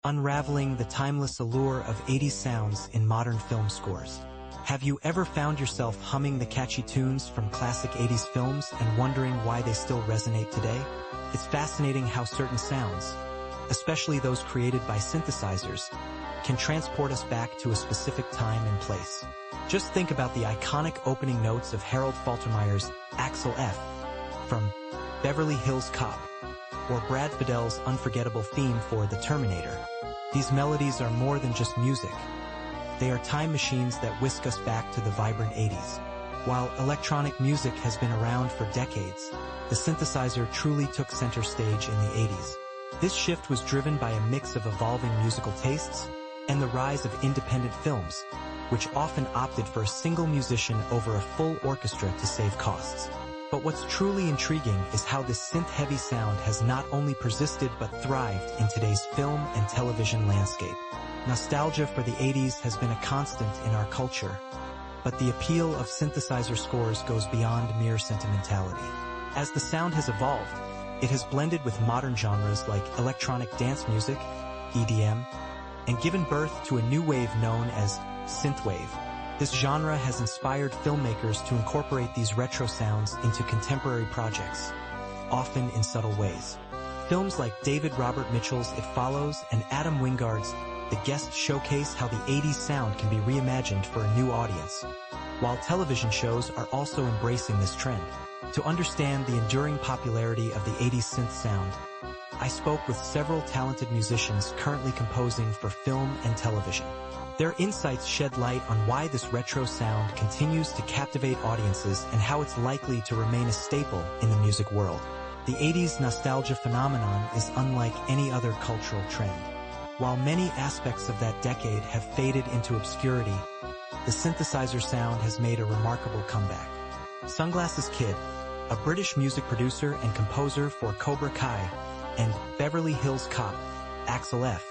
unraveling the timeless allure of 80s sounds in modern film scores. Have you ever found yourself humming the catchy tunes from classic 80s films and wondering why they still resonate today? It's fascinating how certain sounds, especially those created by synthesizers, can transport us back to a specific time and place. Just think about the iconic opening notes of Harold Faltermeyer's Axel F from Beverly Hills Cop, or Brad Fiedel's unforgettable theme for The Terminator. These melodies are more than just music. They are time machines that whisk us back to the vibrant 80s. While electronic music has been around for decades, the synthesizer truly took center stage in the 80s. This shift was driven by a mix of evolving musical tastes and the rise of independent films, which often opted for a single musician over a full orchestra to save costs. But what's truly intriguing is how this synth-heavy sound has not only persisted but thrived in today's film and television landscape. Nostalgia for the 80s has been a constant in our culture, but the appeal of synthesizer scores goes beyond mere sentimentality. As the sound has evolved, it has blended with modern genres like electronic dance music, EDM, and given birth to a new wave known as Synthwave. This genre has inspired filmmakers to incorporate these retro sounds into contemporary projects, often in subtle ways. Films like David Robert Mitchell's It Follows and Adam Wingard's The Guest showcase how the 80s sound can be reimagined for a new audience, while television shows are also embracing this trend. To understand the enduring popularity of the 80s synth sound, I spoke with several talented musicians currently composing for film and television. Their insights shed light on why this retro sound continues to captivate audiences and how it's likely to remain a staple in the music world. The 80s nostalgia phenomenon is unlike any other cultural trend. While many aspects of that decade have faded into obscurity, the synthesizer sound has made a remarkable comeback. Sunglasses Kid, a British music producer and composer for Cobra Kai and Beverly Hills Cop, Axel F,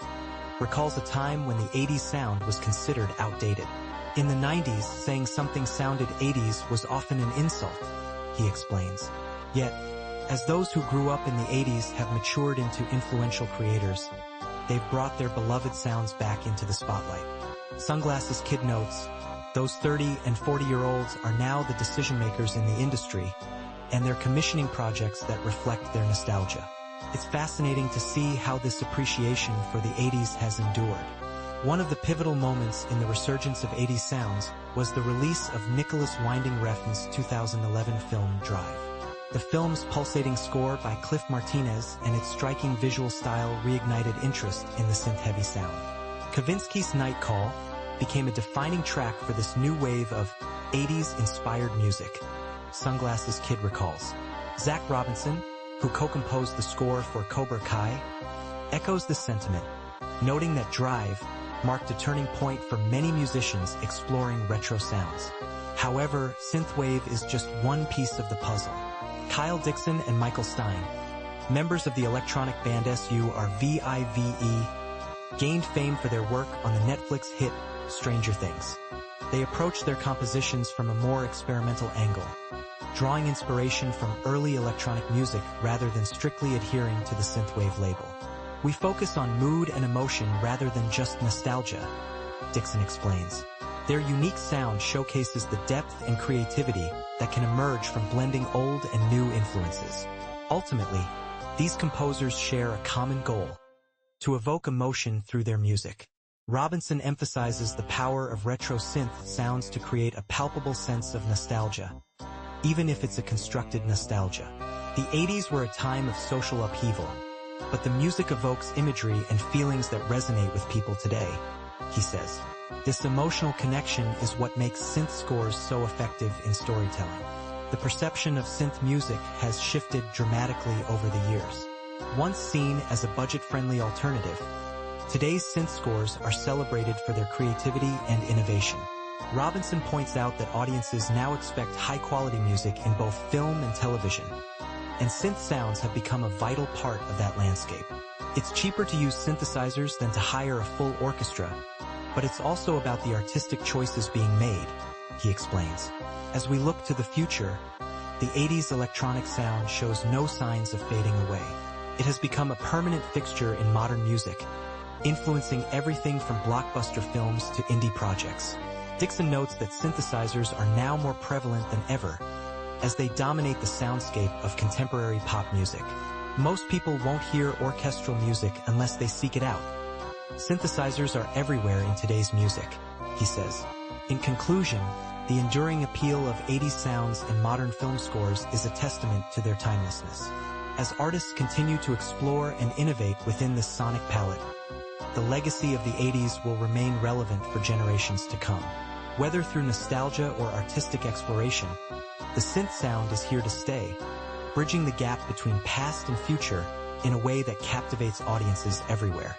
recalls a time when the 80s sound was considered outdated. In the 90s, saying something sounded 80s was often an insult, he explains. Yet, as those who grew up in the 80s have matured into influential creators, they've brought their beloved sounds back into the spotlight. Sunglasses Kid notes, those 30 and 40-year-olds are now the decision makers in the industry, and they're commissioning projects that reflect their nostalgia. It's fascinating to see how this appreciation for the 80s has endured. One of the pivotal moments in the resurgence of 80s sounds was the release of Nicholas Winding Refn's 2011 film Drive. The film's pulsating score by Cliff Martinez and its striking visual style reignited interest in the synth-heavy sound. Kavinsky's Night Call became a defining track for this new wave of 80s-inspired music, Sunglasses Kid recalls. Zach Robinson, who co-composed the score for Cobra Kai, echoes this sentiment, noting that Drive marked a turning point for many musicians exploring retro sounds. However, Synthwave is just one piece of the puzzle. Kyle Dixon and Michael Stein, members of the electronic band SURVIVE, gained fame for their work on the Netflix hit Stranger Things. They approached their compositions from a more experimental angle, drawing inspiration from early electronic music rather than strictly adhering to the Synthwave label. We focus on mood and emotion rather than just nostalgia, Dixon explains. Their unique sound showcases the depth and creativity that can emerge from blending old and new influences. Ultimately, these composers share a common goal: to evoke emotion through their music. Robinson emphasizes the power of retro synth sounds to create a palpable sense of nostalgia, even if it's a constructed nostalgia. The 80s were a time of social upheaval, but the music evokes imagery and feelings that resonate with people today, he says. This emotional connection is what makes synth scores so effective in storytelling. The perception of synth music has shifted dramatically over the years. Once seen as a budget-friendly alternative, today's synth scores are celebrated for their creativity and innovation. Robinson points out that audiences now expect high-quality music in both film and television, and synth sounds have become a vital part of that landscape. It's cheaper to use synthesizers than to hire a full orchestra, but it's also about the artistic choices being made, he explains. As we look to the future, the 80s electronic sound shows no signs of fading away. It has become a permanent fixture in modern music, influencing everything from blockbuster films to indie projects. Dixon notes that synthesizers are now more prevalent than ever, as they dominate the soundscape of contemporary pop music. Most people won't hear orchestral music unless they seek it out. Synthesizers are everywhere in today's music, he says. In conclusion, the enduring appeal of 80s sounds in modern film scores is a testament to their timelessness. As artists continue to explore and innovate within this sonic palette, the legacy of the 80s will remain relevant for generations to come. Whether through nostalgia or artistic exploration, the synth sound is here to stay, bridging the gap between past and future in a way that captivates audiences everywhere.